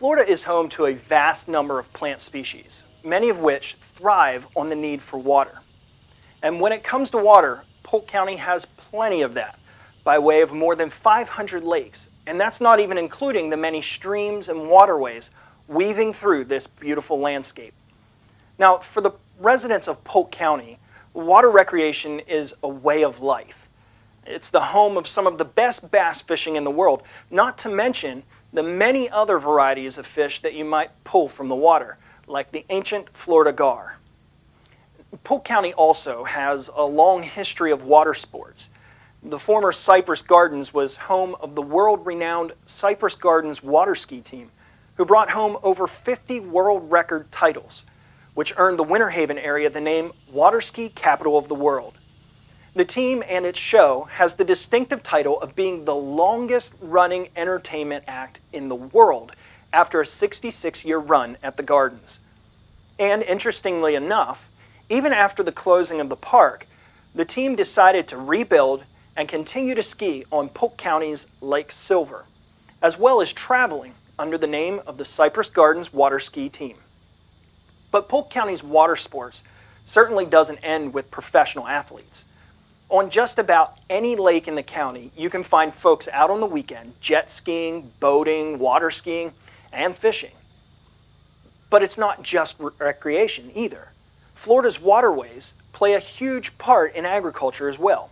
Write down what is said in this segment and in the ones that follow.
Florida is home to a vast number of plant species, many of which thrive on the need for water. And when it comes to water, Polk County has plenty of that by way of more than 500 lakes, and that's not even including the many streams and waterways weaving through this beautiful landscape. Now, for the residents of Polk County, water recreation is a way of life. It's the home of some of the best bass fishing in the world, not to mention the many other varieties of fish that you might pull from the water, like the ancient Florida gar. Polk County also has a long history of water sports. The former Cypress Gardens was home of the world-renowned Cypress Gardens water ski team, who brought home over 50 world record titles, which earned the Winter Haven area the name Water Ski Capital of the World. The team and its show has the distinctive title of being the longest-running entertainment act in the world after a 66-year run at the Gardens. And interestingly enough, even after the closing of the park, the team decided to rebuild and continue to ski on Polk County's Lake Silver, as well as traveling under the name of the Cypress Gardens Water Ski Team. But Polk County's water sports certainly doesn't end with professional athletes. On just about any lake in the county, you can find folks out on the weekend jet skiing, boating, water skiing, and fishing. But it's not just recreation either. Florida's waterways play a huge part in agriculture as well.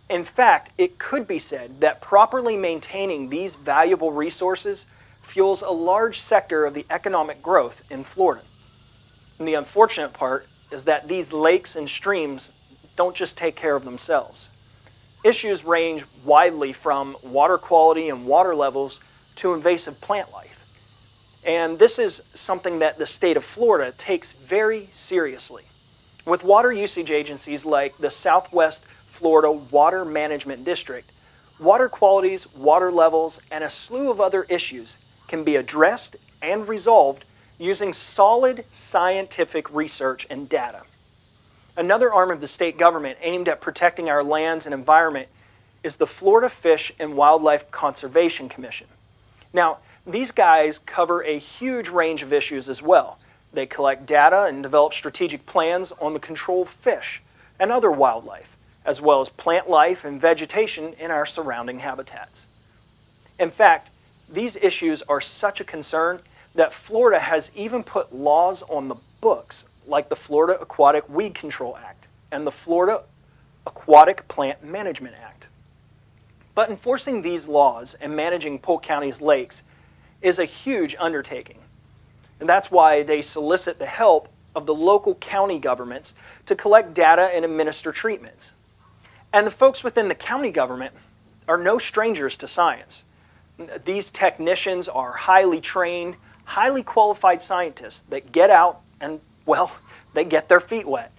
In fact, it could be said that properly maintaining these valuable resources fuels a large sector of the economic growth in Florida. And the unfortunate part is that these lakes and streams don't just take care of themselves. Issues range widely from water quality and water levels to invasive plant life. And this is something that the state of Florida takes very seriously. With water usage agencies like the Southwest Florida Water Management District, water qualities, water levels, and a slew of other issues can be addressed and resolved using solid scientific research and data. Another arm of the state government aimed at protecting our lands and environment is the Florida Fish and Wildlife Conservation Commission. Now, these guys cover a huge range of issues as well. They collect data and develop strategic plans on the control of fish and other wildlife, as well as plant life and vegetation in our surrounding habitats. In fact, these issues are such a concern that Florida has even put laws on the books, like the Florida Aquatic Weed Control Act and the Florida Aquatic Plant Management Act. But enforcing these laws and managing Polk County's lakes is a huge undertaking. And that's why they solicit the help of the local county governments to collect data and administer treatments. And the folks within the county government are no strangers to science. These technicians are highly trained, highly qualified scientists that get out and, well, they get their feet wet.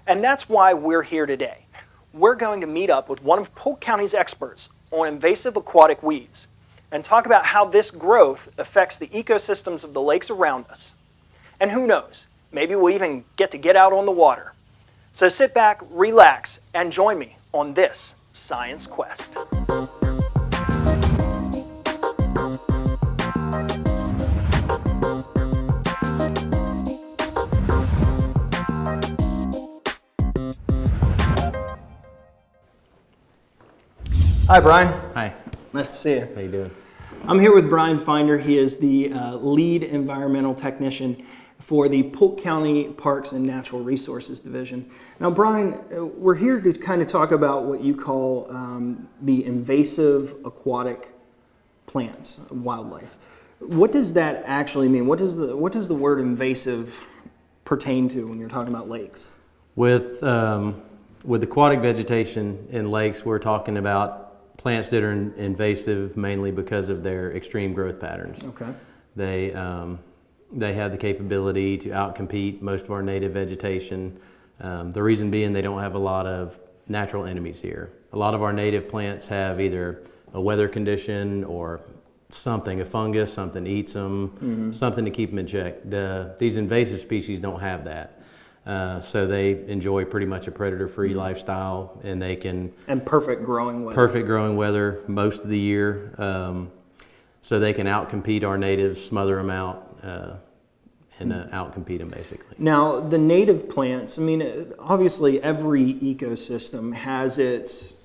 And that's why we're here today. We're going to meet up with one of Polk County's experts on invasive aquatic weeds and talk about how this growth affects the ecosystems of the lakes around us. And who knows, maybe we'll even get out on the water. So sit back, relax, and join me on this science quest. Hi, Bryan. Hi. Nice to see you. How you doing? I'm here with Bryan Finder. He is the lead environmental technician for the Polk County Parks and Natural Resources Division. Now, Bryan, we're here to kind of talk about what you call the invasive aquatic plants, wildlife. What does that actually mean? What does the word invasive pertain to when you're talking about lakes? With aquatic vegetation in lakes, we're talking about plants that are invasive mainly because of their extreme growth patterns. Okay. They have the capability to outcompete most of our native vegetation. The reason being they don't have a lot of natural enemies here. A lot of our native plants have either a weather condition or something, a fungus, something eats them, something to keep them in check. These invasive species don't have that. So they enjoy pretty much a predator-free lifestyle, and they can... And perfect growing weather. Perfect growing weather most of the year. so they can outcompete our natives, smother them out, and outcompete them basically. Now, the native plants, I mean, obviously every ecosystem has its,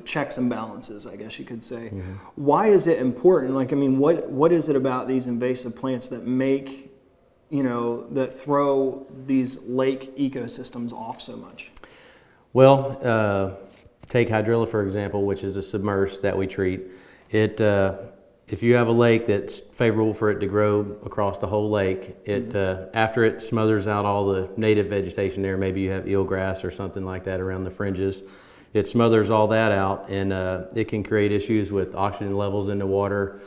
checks and balances, I guess you could say. Mm-hmm. Why is it important? Like, I mean, what is it about these invasive plants that make, that throw these lake ecosystems off so much? Well, take Hydrilla, for example, which is a submerged that we treat. If you have a lake that's favorable for it to grow across the whole lake, after it smothers out all the native vegetation there, maybe you have eelgrass or something like that around the fringes, it smothers all that out, and it can create issues with oxygen levels in the water.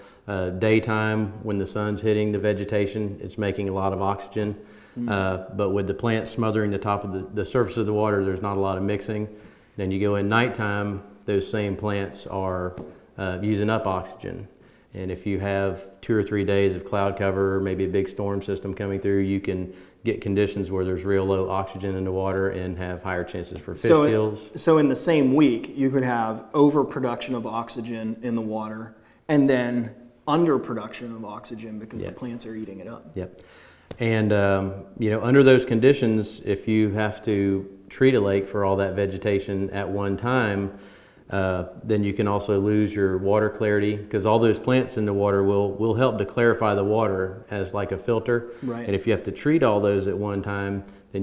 Daytime, when the sun's hitting the vegetation, it's making a lot of oxygen. But with the plants smothering the top of the surface of the water, there's not a lot of mixing. Then you go in nighttime, those same plants are using up oxygen. And if you have 2 or 3 days of cloud cover, or maybe a big storm system coming through, you can get conditions where there's real low oxygen in the water and have higher chances for fish kills. So in the same week, you could have overproduction of oxygen in the water and then underproduction of oxygen because the plants are eating it up. Yep. And under those conditions, if you have to treat a lake for all that vegetation at one time, then you can also lose your water clarity, because all those plants in the water will help to clarify the water as like a filter. Right. And if you have to treat all those at one time, then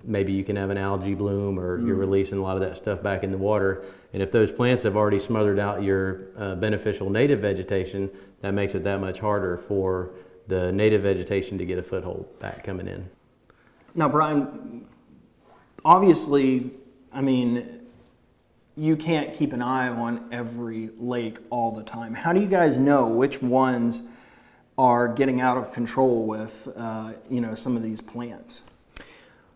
maybe you can have an algae bloom, or you're releasing a lot of that stuff back in the water. And if those plants have already smothered out your beneficial native vegetation, that makes it that much harder for the native vegetation to get a foothold back coming in. Now, Bryan, obviously, I mean, you can't keep an eye on every lake all the time. How do you guys know which ones are getting out of control with, some of these plants?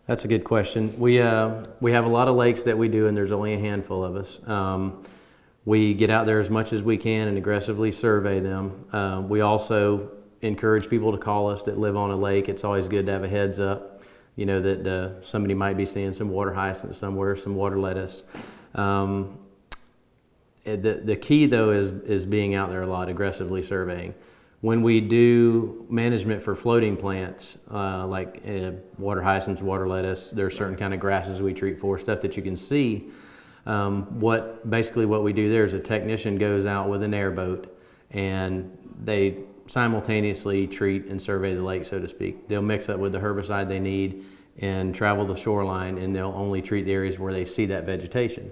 That's a good question. We have a lot of lakes that we do, and there's only a handful of us. We get out there as much as we can and aggressively survey them. We also encourage people to call us that live on a lake. It's always good to have a heads up, that somebody might be seeing some water hyacinth somewhere, some water lettuce. The key though is being out there a lot, aggressively surveying. When we do management for floating plants, like water hyacinths, water lettuce, there are certain kind of grasses we treat for, stuff that you can see. What we do there is a technician goes out with an airboat, and they simultaneously treat and survey the lake, so to speak. They'll mix up with the herbicide they need and travel the shoreline, and they'll only treat the areas where they see that vegetation.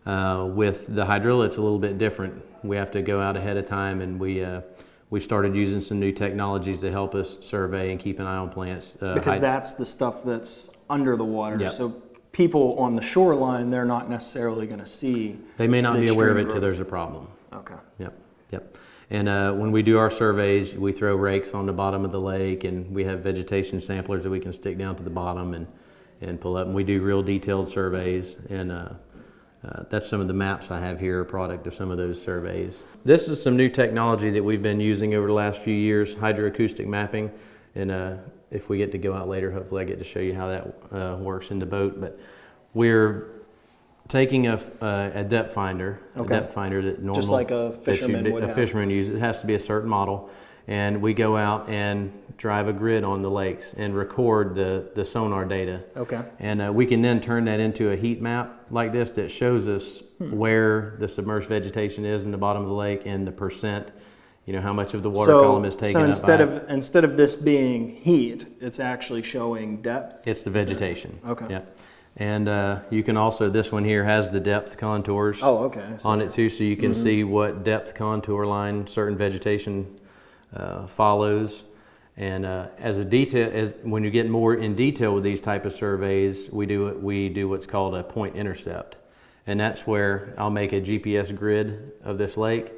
With the Hydrilla, it's a little bit different. We have to go out ahead of time, and we started using some new technologies to help us survey and keep an eye on plants. Because that's the stuff that's under the water. Yep. So people on the shoreline, they're not necessarily going to see. They may not be aware of it growth till there's a problem. Okay. Yep. And when we do our surveys, we throw rakes on the bottom of the lake, and we have vegetation samplers that we can stick down to the bottom and pull up. And we do real detailed surveys, and that's some of the maps I have here, a product of some of those surveys. This is some new technology that we've been using over the last few years, hydroacoustic mapping. And if we get to go out later, hopefully I get to show you how that works in the boat. But we're taking a depth finder, a depth finder that normal, just like a fisherman would have. Fisherman uses. It has to be a certain model, and we go out and drive a grid on the lakes and record the sonar data. Okay. And we can then turn that into a heat map like this that shows us where the submerged vegetation is in the bottom of the lake and the percent. How much of the water column is taken up. So instead of this being heat, it's actually showing depth. It's the vegetation. Okay. Yeah. And you can also, this one here has the depth contours on it too, so you can see what depth contour line certain vegetation follows. And when you get more in detail with these type of surveys, we do what's called a point intercept, and that's where I'll make a GPS grid of this lake,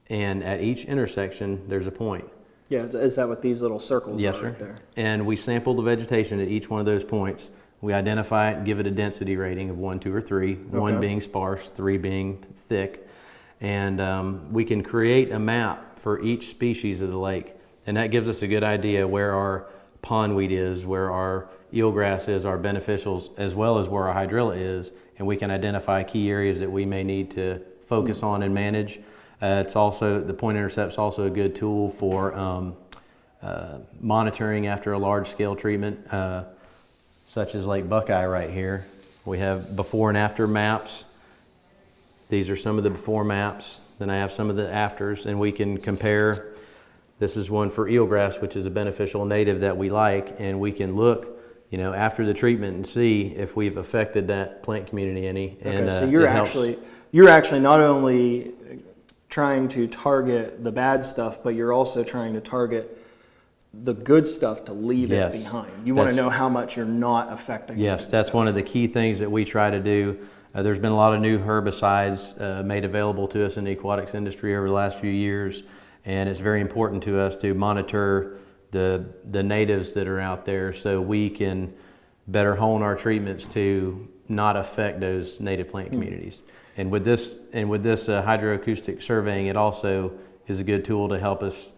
and at each intersection there's a point. Yeah, is that what these little circles are right there? And we sample the vegetation at each one of those points. We identify it and give it a density rating of 1, 2, or 3, 1 being sparse, 3 being thick. And we can create a map for each species of the lake. And that gives us a good idea where our pondweed is, where our eelgrass is, our beneficials, as well as where our hydrilla is. And we can identify key areas that we may need to focus on and manage. It's also, the point intercept's also a good tool for monitoring after a large-scale treatment, such as Lake Buckeye right here. We have before and after maps. These are some of the before maps. Then I have some of the afters, and we can compare. This is one for eelgrass, which is a beneficial native that we like, and we can look, you know, after the treatment and see if we've affected that plant community any. Okay, and, so you're actually not only trying to target the bad stuff, but you're also trying to target the good stuff to leave it behind. You want to know how much you're not affecting. Yes, that's one of the key things that we try to do. There's been a lot of new herbicides made available to us in the aquatics industry over the last few years, and it's very important to us to monitor the natives that are out there so we can better hone our treatments to not affect those native plant communities. And with this hydroacoustic surveying, it also is a good tool to help us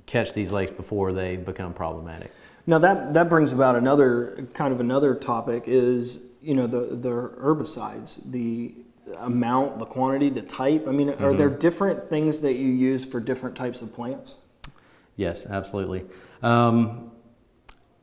catch these lakes before they become problematic. Now that brings about another topic is, you know, the herbicides, the amount, the quantity, the type. I mean, are there different things that you use for different types of plants? Yes, absolutely.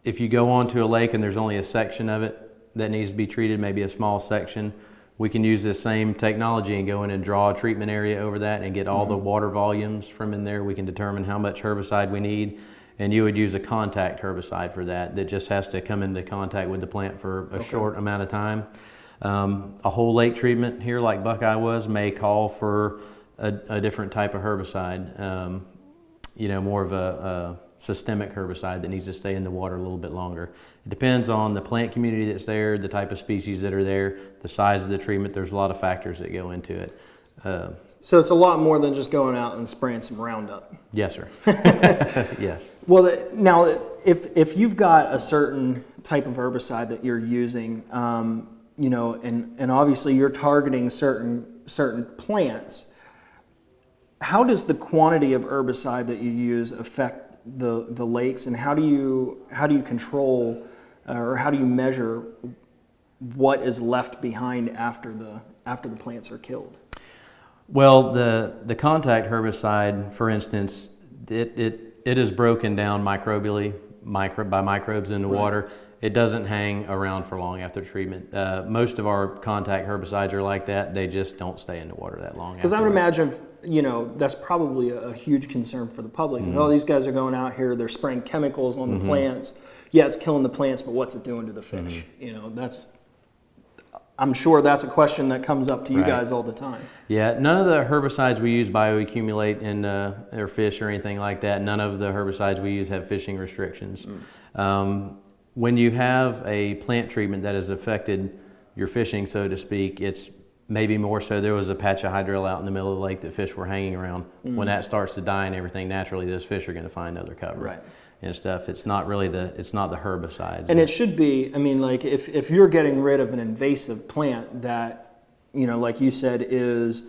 If you go onto a lake and there's only a section of it that needs to be treated, maybe a small section, we can use this same technology and go in and draw a treatment area over that and get all the water volumes from in there. We can determine how much herbicide we need, and you would use a contact herbicide for that just has to come into contact with the plant for a short amount of time. A whole lake treatment here like Buckeye was may call for a different type of herbicide, you know, more of a systemic herbicide that needs to stay in the water a little bit longer. It depends on the plant community that's there, the type of species that are there, the size of the treatment. There's a lot of factors that go into it. So it's a lot more than just going out and spraying some Roundup. Yes, sir. Yes. Well, now, if you've got a certain type of herbicide that you're using, you know, and obviously you're targeting certain plants, how does the quantity of herbicide that you use affect the lakes, and how do you control or how do you measure what is left behind after the plants are killed? Well, the contact herbicide, for instance, it is broken down microbially by microbes in the water. It doesn't hang around for long after treatment. Most of our contact herbicides are like that. They just don't stay in the water that long. Because I would imagine, you know, that's probably a huge concern for the public. Oh, these guys are going out here, they're spraying chemicals on the plants. Yeah, it's killing the plants, but what's it doing to the fish? You know, I'm sure that's a question that comes up to you guys all the time. Yeah, none of the herbicides we use bioaccumulate in their fish or anything like that. None of the herbicides we use have fishing restrictions. When you have a plant treatment that has affected your fishing, so to speak, it's maybe more so there was a patch of hydrilla out in the middle of the lake that fish were hanging around. When that starts to die and everything, naturally those fish are going to find other cover and stuff. It's not really the herbicides. And it should be, I mean, like if you're getting rid of an invasive plant that, you know, like you said, is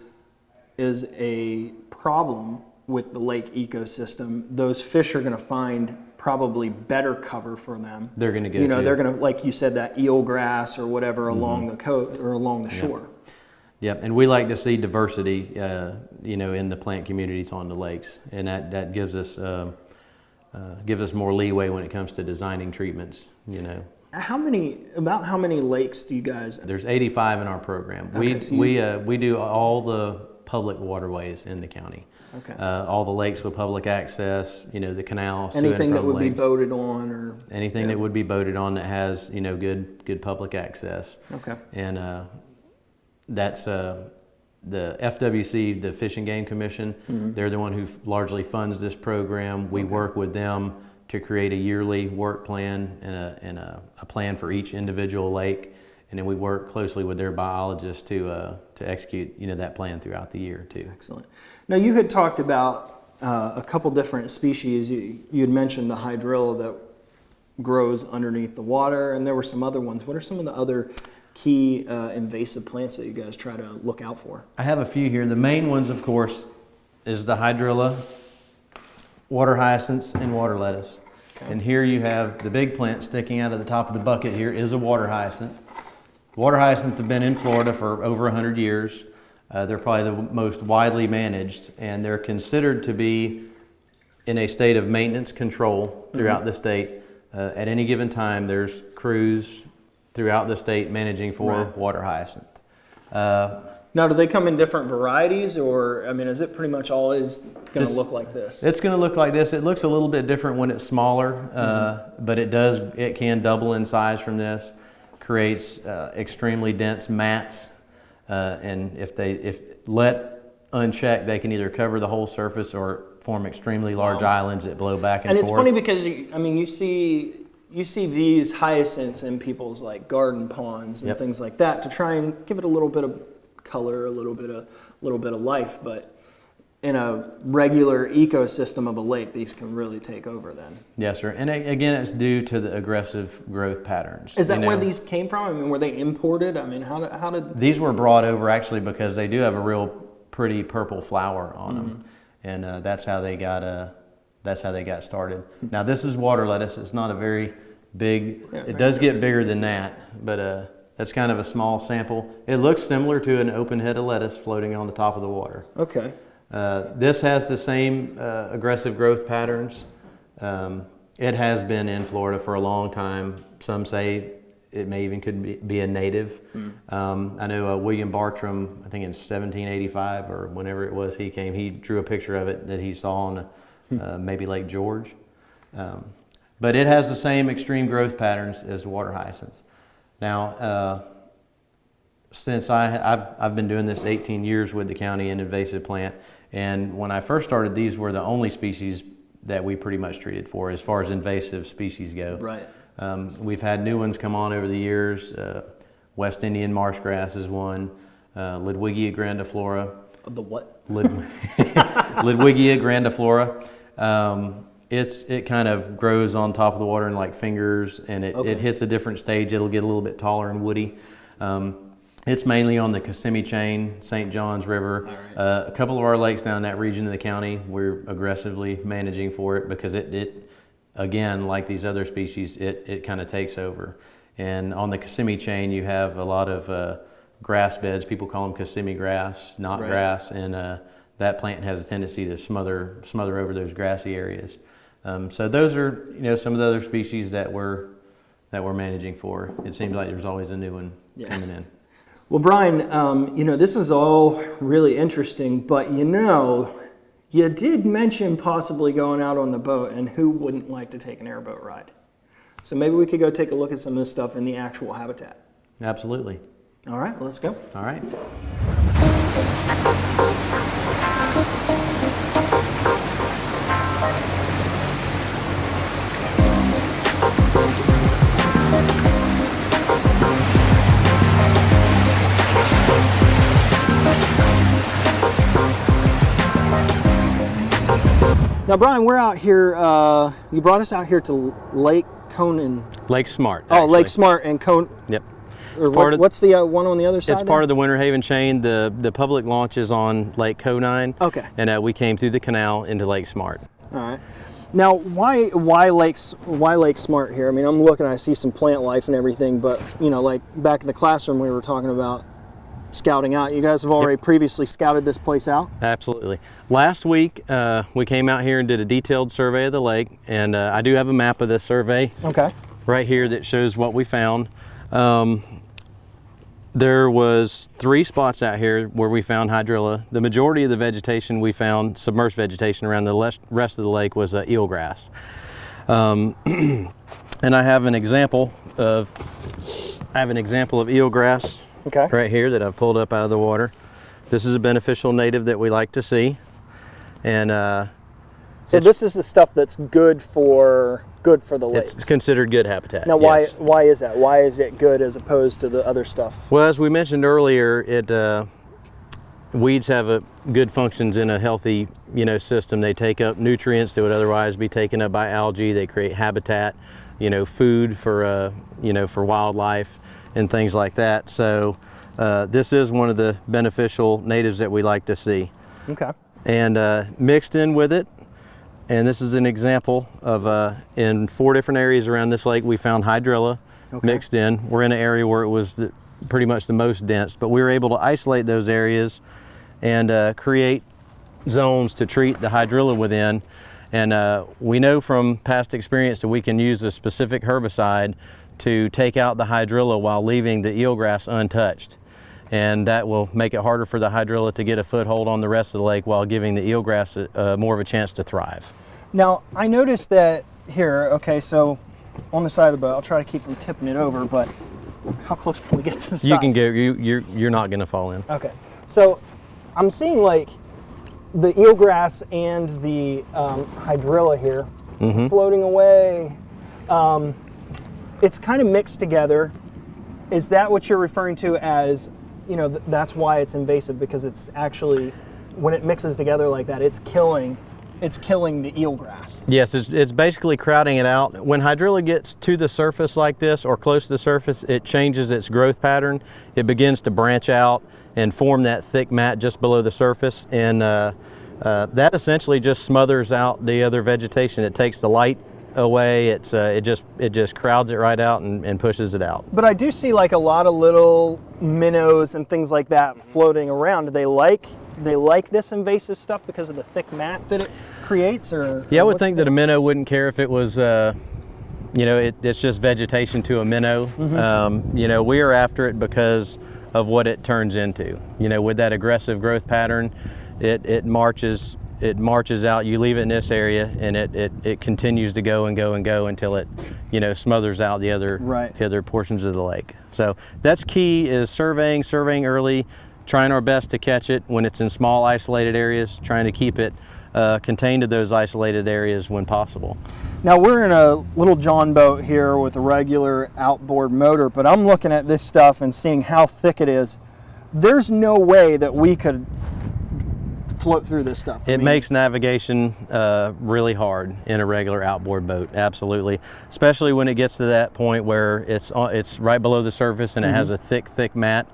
a problem with the lake ecosystem, those fish are going to find probably better cover for them. They're going to go. You know, they're going to, like you said, that eelgrass or whatever along the coast or along the shore. Yep, and we like to see diversity, you know, in the plant communities on the lakes, and that gives us more leeway when it comes to designing treatments. You know. How many lakes do you guys? There's 85 in our program. Okay, we do all the public waterways in the county. Okay. All the lakes with public access, you know, the canals. Anything to and that from would lakes. be boated on, or anything that would be boated on that has, you know, good public access. Okay. And that's the FWC, the Fish and Game Commission. They're the one who largely funds this program. We work with them to create a yearly work plan and a plan for each individual lake, and then we work closely with their biologists to execute, you know, that plan throughout the year too. Excellent. Now you had talked about a couple different species. You had mentioned the hydrilla that grows underneath the water, and there were some other ones. What are some of the other key invasive plants that you guys try to look out for? I have a few here. The main ones, of course, is the hydrilla, water hyacinths, and water lettuce. Okay. And here you have the big plant sticking out of the top of the bucket here is a water hyacinth. Water hyacinth have been in Florida for over 100 years. They're probably the most widely managed, and they're considered to be in a state of maintenance control throughout the state. At any given time, there's crews throughout the state managing for water hyacinth. Now, do they come in different varieties, or, I mean, is it pretty much always going to look like this? It's going to look like this. It looks a little bit different when it's smaller, but it can double in size from this. Creates extremely dense mats, and if let unchecked, they can either cover the whole surface or form extremely large islands that blow back and forth. And it's funny because you see these hyacinths in people's like garden ponds and things like that to try and give it a little bit of color, a little bit of life. But in a regular ecosystem of a lake, these can really take over then. Yes, sir. And again, it's due to the aggressive growth patterns. Is that where these came from? I mean, were they imported? I mean, how did these were brought over actually because they do have a real pretty purple flower on them, and that's how they got started. Now this is water lettuce. It's not a very big. It does get bigger than that, but that's kind of a small sample. It looks similar to an open head of lettuce floating on the top of the water. Okay. This has the same aggressive growth patterns. It has been in Florida for a long time. Some say it may even could be a native. I know William Bartram, I think in 1785 or whenever it was he came, he drew a picture of it that he saw on maybe Lake George. But it has the same extreme growth patterns as water hyacinth. Now, since I've been doing this 18 years with the county in invasive plant, and when I first started, these were the only species that we pretty much treated for as far as invasive species go. Right. We've had new ones come on over the years. West Indian marsh grass is one. Ludwigia grandiflora. The what? Ludwigia grandiflora. It kind of grows on top of the water in like fingers, and it hits a different stage. It'll get a little bit taller and woody. It's mainly on the Kissimmee chain, St. Johns River. A couple of our lakes down in that region of the county, we're aggressively managing for it because it again, like these other species, it kind of takes over. And on the Kissimmee chain, you have a lot of grass beds. People call them Kissimmee grass, not grass, and that plant has a tendency to smother over those grassy areas. So those are some of the other species that we're managing for. It seems like there's always a new one coming in. Well, Bryan, this is all really interesting, but you did mention possibly going out on the boat, and who wouldn't like to take an airboat ride? So maybe we could go take a look at some of this stuff in the actual habitat. Absolutely. All right, let's go. All right. Now, Bryan, we're out here, you brought us out here to Lake Conan. Lake Smart, actually. Oh, Lake Smart and Conan. Yep. What's the one on the other side? It's part of the Winter Haven chain. The public launch is on Lake Conine. Okay. And we came through the canal into Lake Smart. All right. Now, why Lake Smart here? I mean, I'm looking, I see some plant life and everything, but like back in the classroom we were talking about scouting out. You guys have already previously scouted this place out? Absolutely. Last week we came out here and did a detailed survey of the lake, and I do have a map of this survey right here that shows what we found. There was 3 spots out here where we found hydrilla. The majority of the vegetation we found, submerged vegetation around the rest of the lake, was eelgrass. And I have an example of eelgrass right here that I've pulled up out of the water. This is a beneficial native that we like to see, and so this is the stuff that's good for the lakes. It's considered good habitat. Now, why is that? Why is it good as opposed to the other stuff? Well, as we mentioned earlier, weeds have good functions in a healthy system. They take up nutrients that would otherwise be taken up by algae. They create habitat, food for wildlife and things like that. So this is one of the beneficial natives that we like to see. Okay. And mixed in with it, and this is an example of in 4 different areas around this lake we found hydrilla mixed in. We're in an area where it was pretty much the most dense, but we were able to isolate those areas and create zones to treat the hydrilla within. And we know from past experience that we can use a specific herbicide to take out the hydrilla while leaving the eelgrass untouched. And that will make it harder for the hydrilla to get a foothold on the rest of the lake while giving the eelgrass more of a chance to thrive. Now, I noticed that here, okay, so on the side of the boat, I'll try to keep from tipping it over, but how close can we get to the side? You can go, you're not gonna fall in. Okay, so I'm seeing like the eelgrass and the hydrilla here floating away. It's kind of mixed together. Is that what you're referring to as, you know, that's why it's invasive, because it's actually, when it mixes together like that, it's killing the eelgrass? Yes, it's basically crowding it out. When hydrilla gets to the surface like this or close to the surface, it changes its growth pattern. It begins to branch out and form that thick mat just below the surface, and that essentially just smothers out the other vegetation. It takes the light away. It just crowds it right out and pushes it out. But I do see like a lot of little minnows and things like that floating around. Do they like this invasive stuff because of the thick mat that it creates? Or yeah, I would think that a minnow wouldn't care if it was you know, it's just vegetation to a minnow. You know, we are after it because of what it turns into. You know, with that aggressive growth pattern, it marches out. You leave it in this area and it continues to go and go and go until it, you know, smothers out the other portions of the lake. So that's key, is surveying early, trying our best to catch it when it's in small isolated areas, trying to keep it contained to those isolated areas when possible. Now we're in a little John boat here with a regular outboard motor, but I'm looking at this stuff and seeing how thick it is. There's no way that we could float through this stuff. It makes navigation really hard in a regular outboard boat, absolutely. Especially when it gets to that point where it's right below the surface and it has a thick mat.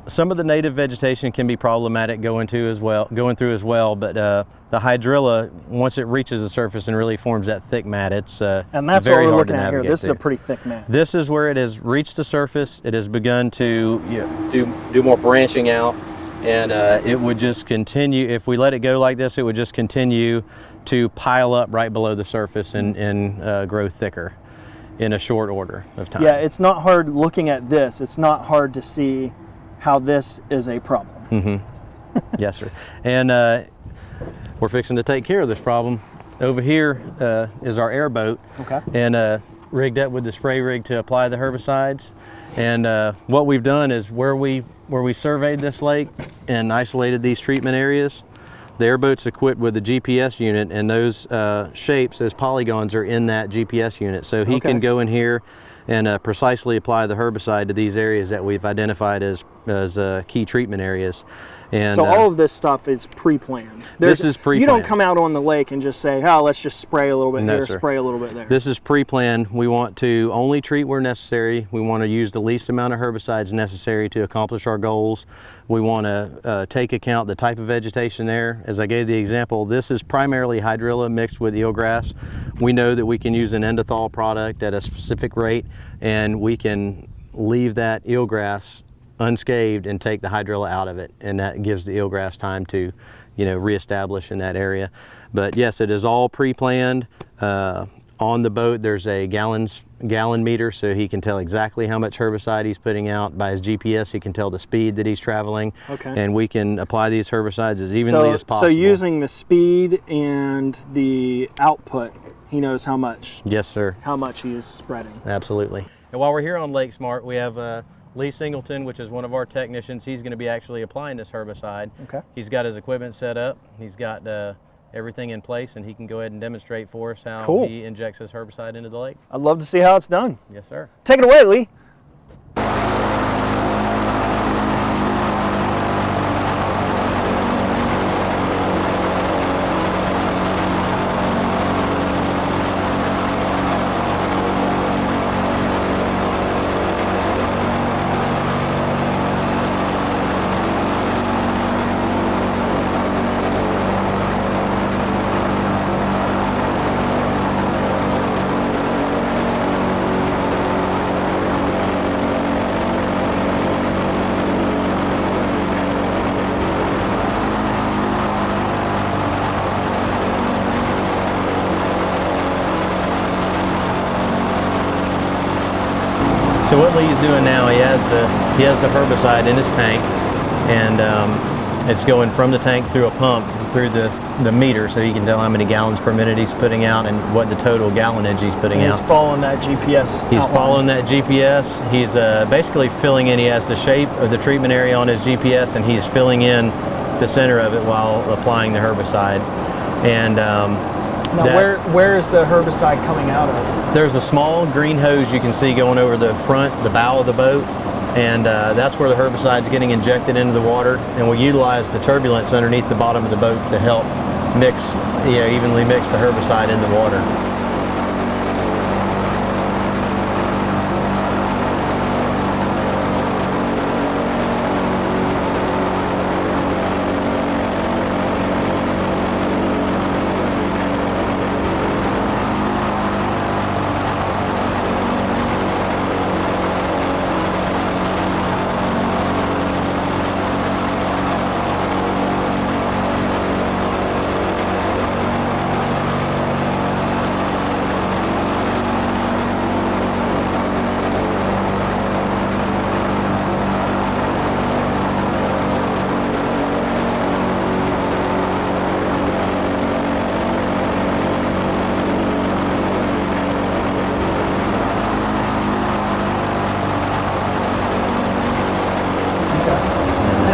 Some of the native vegetation can be problematic going through as well, but the hydrilla, once it reaches the surface and really forms that thick mat, it's and that's very what we're hard looking to at here. navigate This is a through. pretty thick mat. This is where it has reached the surface. It has begun to do more branching out, and it would just continue. If we let it go like this, it would just continue to pile up right below the surface and grow thicker in a short order of time. Yeah, it's not hard looking at this. It's not hard to see how this is a problem. Yes, sir. And we're fixing to take care of this problem. Over here is our airboat, and rigged up with the spray rig to apply the herbicides. And what we've done is where we surveyed this lake and isolated these treatment areas, the airboat's equipped with a GPS unit, and those shapes, those polygons, are in that GPS unit. So he can go in here and precisely apply the herbicide to these areas that we've identified as key treatment areas. And so all of this stuff is pre-planned. This is pre-planned. You don't come out on the lake and just say, oh, let's just spray a little bit here, spray a little bit there. This is pre-planned. We want to only treat where necessary. We want to use the least amount of herbicides necessary to accomplish our goals. We want to take account the type of vegetation there. As I gave the example, this is primarily hydrilla mixed with eelgrass. We know that we can use an endothol product at a specific rate, and we can leave that eelgrass unscathed and take the hydrilla out of it, and that gives the eelgrass time to, you know, reestablish in that area. But yes, it is all pre-planned. On the boat there's a gallon meter, so he can tell exactly how much herbicide he's putting out. By his GPS he can tell the speed that he's traveling, and we can apply these herbicides as evenly as possible. So using the speed and the output, he knows how much. Yes, sir. How much he is spreading. Absolutely. And while we're here on Lake Smart, we have Lee Singleton, which is one of our technicians. He's going to be actually applying this herbicide. He's got his equipment set up. He's got everything in place, and he can go ahead and demonstrate for us how he injects this herbicide into the lake. I'd love to see how it's done. Yes, sir. Take it away, Lee. So what Lee's doing now, he has the herbicide in his tank, and it's going from the tank through a pump through the meter, so he can tell how many gallons per minute he's putting out and what the total gallonage he's putting out. He's following that GPS. He's following that GPS. He's basically filling in. He has the shape of the treatment area on his GPS, and he's filling in the center of it while applying the herbicide. And now, where is the herbicide coming out of? There's a small green hose you can see going over the bow of the boat, and that's where the herbicide's getting injected into the water, and we utilize the turbulence underneath the bottom of the boat to help mix, evenly mix the herbicide in the water.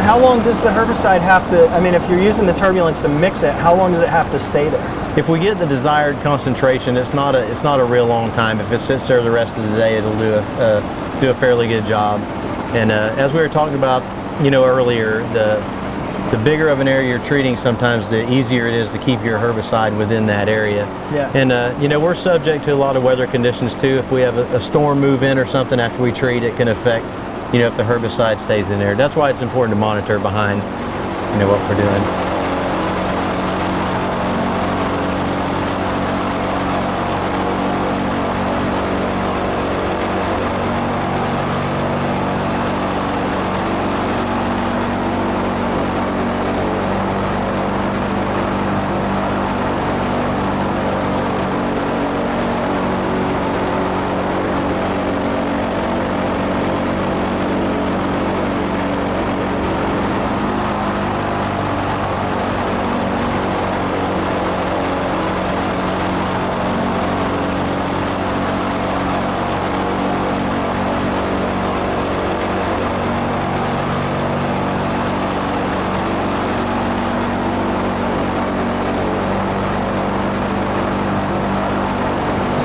How long does the herbicide have to, I mean, if you're using the turbulence to mix it, how long does it have to stay there? If we get the desired concentration, it's not a real long time. If it sits there the rest of the day, it'll do a fairly good job. And as we were talking about, earlier, the bigger of an area you're treating, sometimes the easier it is to keep your herbicide within that area. Yeah. And we're subject to a lot of weather conditions too. If we have a storm move in or something after we treat, it can affect if the herbicide stays in there. That's why it's important to monitor behind, what we're doing.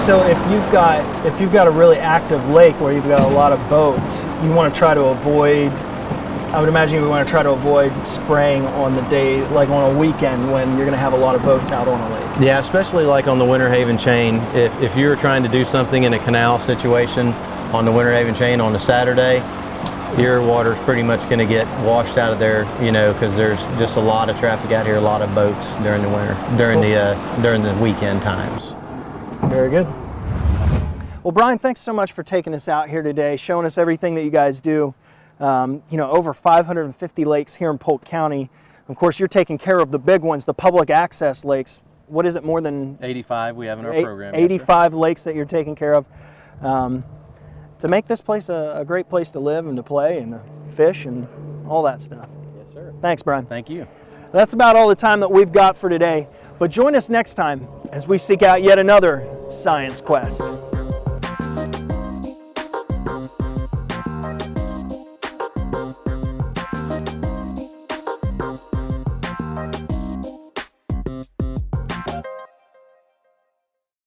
So if you've got a really active lake where you've got a lot of boats, you want to try to avoid, I would imagine you want to try to avoid spraying on the day, like on a weekend when you're going to have a lot of boats out on a lake. Yeah, especially like on the Winter Haven chain. If you're trying to do something in a canal situation on the Winter Haven chain on a Saturday, your water's pretty much going to get washed out of there, because there's just a lot of traffic out here, a lot of boats during the winter, during the weekend times. Very good. Well, Bryan, thanks so much for taking us out here today, showing us everything that you guys do. Over 550 lakes here in Polk County. Of course, you're taking care of the big ones, the public access lakes. What is it, more than 85 we have in our program? 85 lakes that you're taking care of. To make this place a great place to live and to play and to fish and all that stuff. Yes, sir. Thanks, Bryan. Thank you. That's about all the time that we've got for today. But join us next time as we seek out yet another science quest.